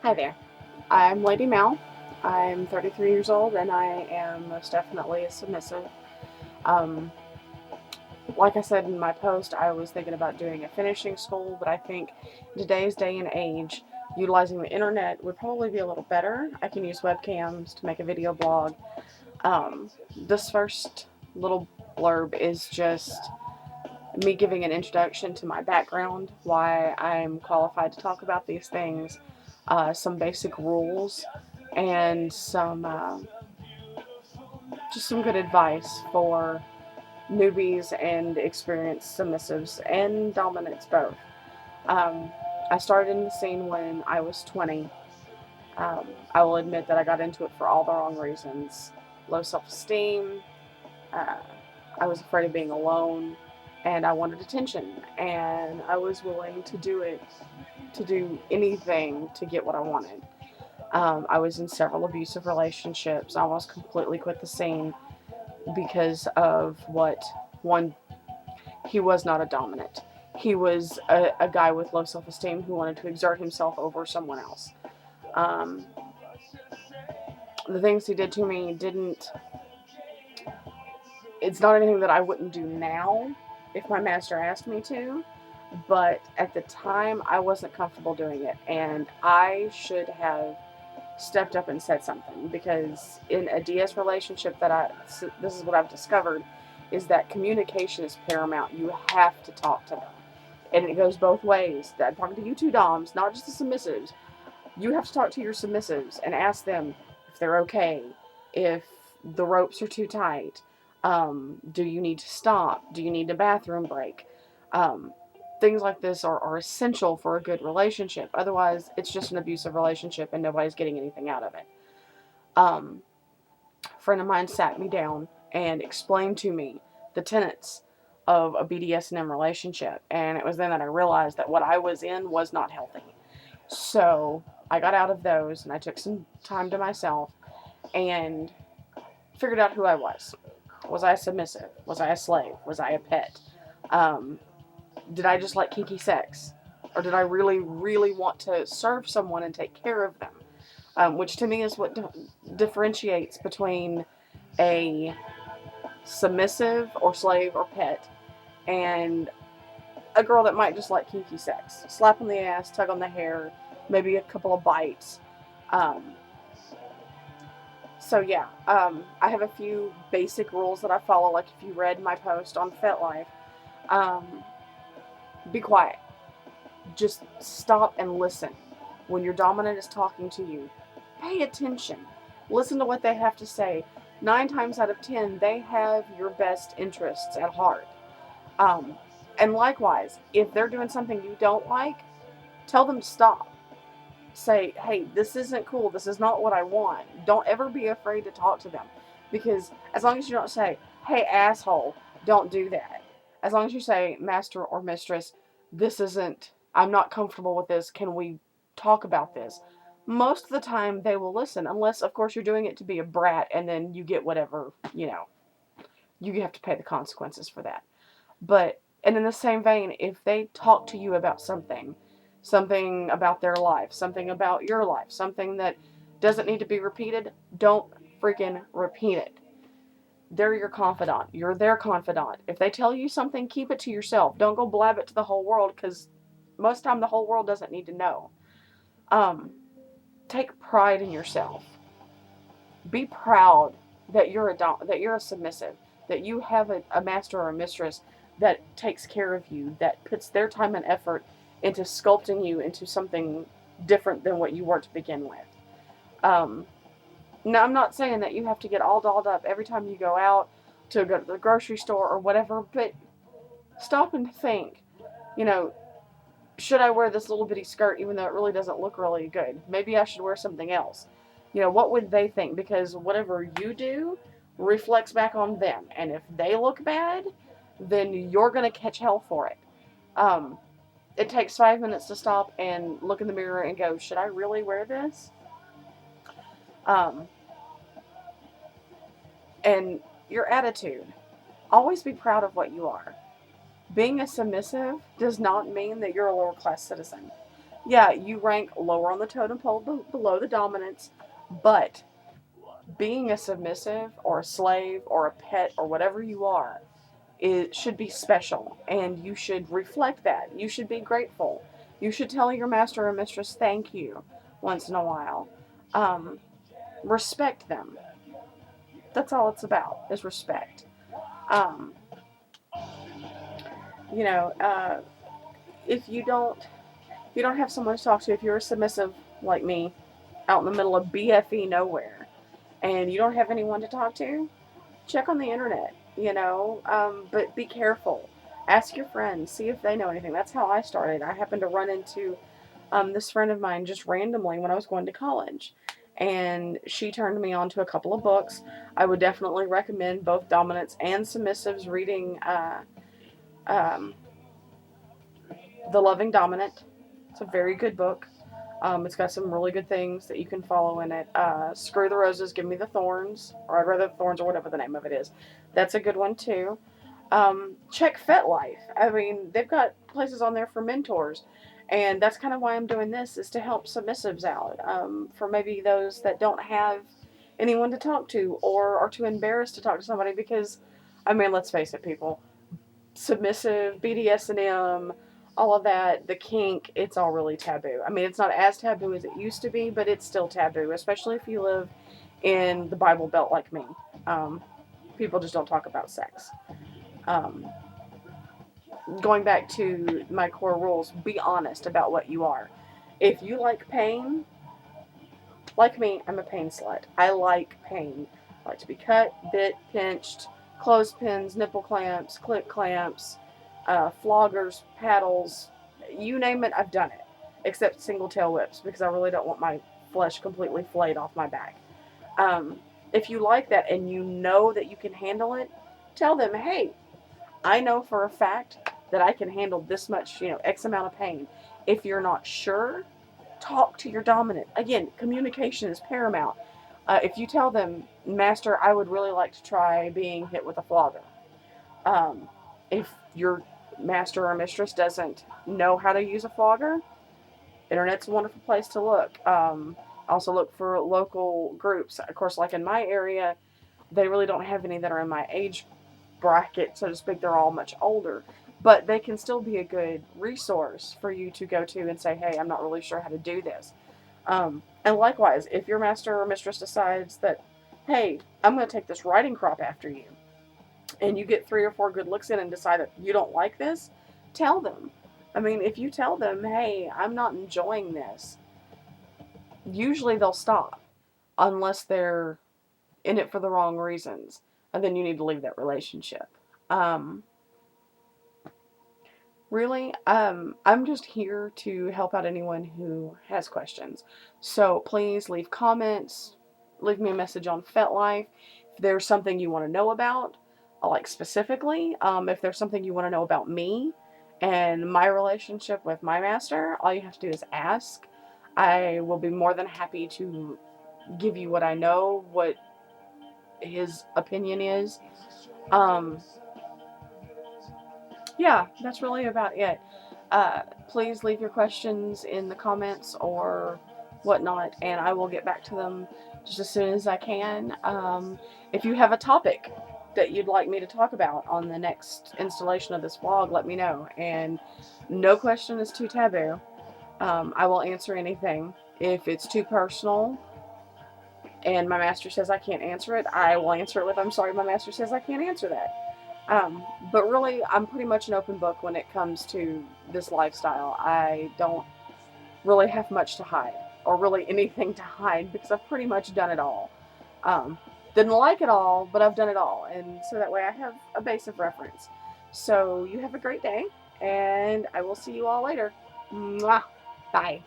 Hi there. I'm Lady Mel. I'm 33 years old and I am most definitely a submissive. Um, like I said in my post, I was thinking about doing a finishing school, but I think in today's day and age, utilizing the internet would probably be a little better. I can use webcams to make a video blog. This first little blurb is just me giving an introduction to my background, why I'm qualified to talk about these things, some basic rules, and just some good advice for newbies and experienced submissives and dominants both. Um, I started in the scene when I was 20. I will admit that I got into it for all the wrong reasons: low self esteem, uh, I was afraid of being alone, and I wanted attention, and I was willing to do it, to do anything to get what I wanted. I was in several abusive relationships. I almost completely quit the scene because of what one, he was not a dominant. He was a guy with low self esteem who wanted to exert himself over someone else. Um, the things he did to me didn't, it's not anything that I wouldn't do now if my master asked me to, but at the time I wasn't comfortable doing it, and I should have stepped up and said something, because in a DS relationship this is what I've discovered, is that communication is paramount. You have to talk to them, and it goes both ways. I'm talking to you two doms, not just the submissives. You have to talk to your submissives and ask them if they're okay, if the ropes are too tight. Do you need to stop? Do you need a bathroom break? Um, Things like this are essential for a good relationship. Otherwise, it's just an abusive relationship and nobody's getting anything out of it. Um, a friend of mine sat me down and explained to me the tenets of a BDSM relationship, and it was then that I realized that what I was in was not healthy. So I got out of those and I took some time to myself and figured out who I was. Was I submissive? Was I a slave? Was I a pet? Um, did I just like kinky sex? Or did I really, really want to serve someone and take care of them? Which to me is what differentiates between a submissive or slave or pet and a girl that might just like kinky sex. Slap on the ass, tug on the hair, maybe a couple of bites. Um, I have a few basic rules that I follow. Like if you read my post on FetLife, um, be quiet. Just stop and listen. When your dominant is talking to you, pay attention. Listen to what they have to say. 9 times out of 10, they have your best interests at heart. Um, and likewise, if they're doing something you don't like, tell them to stop. Say, hey, this isn't cool. This is not what I want. Don't ever be afraid to talk to them. Because as long as you don't say, hey, asshole, don't do that. As long as you say, master or mistress, this isn't, I'm not comfortable with this. Can we talk about this? Most of the time they will listen, unless, of course, you're doing it to be a brat and then you get whatever, you have to pay the consequences for that. But, and in the same vein, if they talk to you about something about their life, something about your life, something that doesn't need to be repeated, don't freaking repeat it. They're your confidant. You're their confidant. If they tell you something, keep it to yourself. Don't go blab it to the whole world, because most of the time the whole world doesn't need to know. Um, Take pride in yourself. Be proud that you're a submissive, that you have a master or a mistress that takes care of you, that puts their time and effort into sculpting you into something different than what you were to begin with. Um, Now, I'm not saying that you have to get all dolled up every time you go out to go to the grocery store or whatever, but stop and think. You know, should I wear this little bitty skirt even though it really doesn't look really good? Maybe I should wear something else. What would they think? Because whatever you do reflects back on them. And if they look bad, then you're going to catch hell for it. Um, it takes 5 minutes to stop and look in the mirror and go, should I really wear this? Um, and your attitude. Always be proud of what you are. Being a submissive does not mean that you're a lower class citizen. Yeah, you rank lower on the totem pole below the dominance, but being a submissive or a slave or a pet or whatever you are, it should be special, and you should reflect that. You should be grateful. You should tell your master or mistress thank you once in a while. Um, Respect them. That's all it's about, is respect. Um, you know, if you don't have someone to talk to, if you're a submissive like me, out in the middle of BFE nowhere, and you don't have anyone to talk to, check on the internet, but be careful. Ask your friends, see if they know anything. That's how I started. I happened to run into this friend of mine just randomly when I was going to college, and she turned me on to a couple of books. I would definitely recommend both dominants and submissives reading um, The Loving Dominant. It's a very good book. It's got some really good things that you can follow in it. Screw the Roses, Give Me the Thorns, or I'd Rather the Thorns, or whatever the name of it is. That's a good one too. Check FetLife. I mean, they've got places on there for mentors, and that's kind of why I'm doing this, is to help submissives out. For maybe those that don't have anyone to talk to or are too embarrassed to talk to somebody, because, I mean, let's face it, people, submissive, BDSM, all of that, the kink, it's all really taboo. I mean, it's not as taboo as it used to be, but it's still taboo, especially if you live in the Bible Belt like me. Um, People just don't talk about sex. Um, Going back to my core rules, be honest about what you are. If you like pain, like me, I'm a pain slut. I like pain. I like to be cut, bit, pinched, clothespins, nipple clamps, clip clamps, floggers, paddles, you name it, I've done it. Except single tail whips, because I really don't want my flesh completely flayed off my back. Um, if you like that and you know that you can handle it, tell them, hey, I know for a fact that I can handle this much, X amount of pain. If you're not sure, talk to your dominant. Again, communication is paramount. If you tell them, Master, I would really like to try being hit with a flogger. Um, if your master or mistress doesn't know how to use a flogger, internet's a wonderful place to look. Also look for local groups. Of course, like in my area, they really don't have any that are in my age bracket, so to speak. They're all much older, but they can still be a good resource for you to go to and say, hey, I'm not really sure how to do this. And likewise, if your master or mistress decides that, hey, I'm going to take this riding crop after you, and you get 3 or 4 good looks in and decide that you don't like this, tell them. I mean, if you tell them, hey, I'm not enjoying this, usually they'll stop, unless they're in it for the wrong reasons, and then you need to leave that relationship. Um, Really, I'm just here to help out anyone who has questions. So please leave comments, leave me a message on FetLife. If there's something you want to know about, like specifically, if there's something you want to know about me and my relationship with my master, all you have to do is ask. I will be more than happy to give you what I know, what his opinion is. Um, yeah, that's really about it. Please leave your questions in the comments or whatnot, and I will get back to them just as soon as I can. If you have a topic that you'd like me to talk about on the next installation of this vlog, let me know. And no question is too taboo. I will answer anything. If it's too personal and my master says I can't answer it, I will answer it with, I'm sorry, my master says I can't answer that. But really, I'm pretty much an open book when it comes to this lifestyle. I don't really have much to hide, or really anything to hide, because I've pretty much done it all. Didn't like it all, but I've done it all, and so that way I have a base of reference. So you have a great day, and I will see you all later. Mwah. Bye.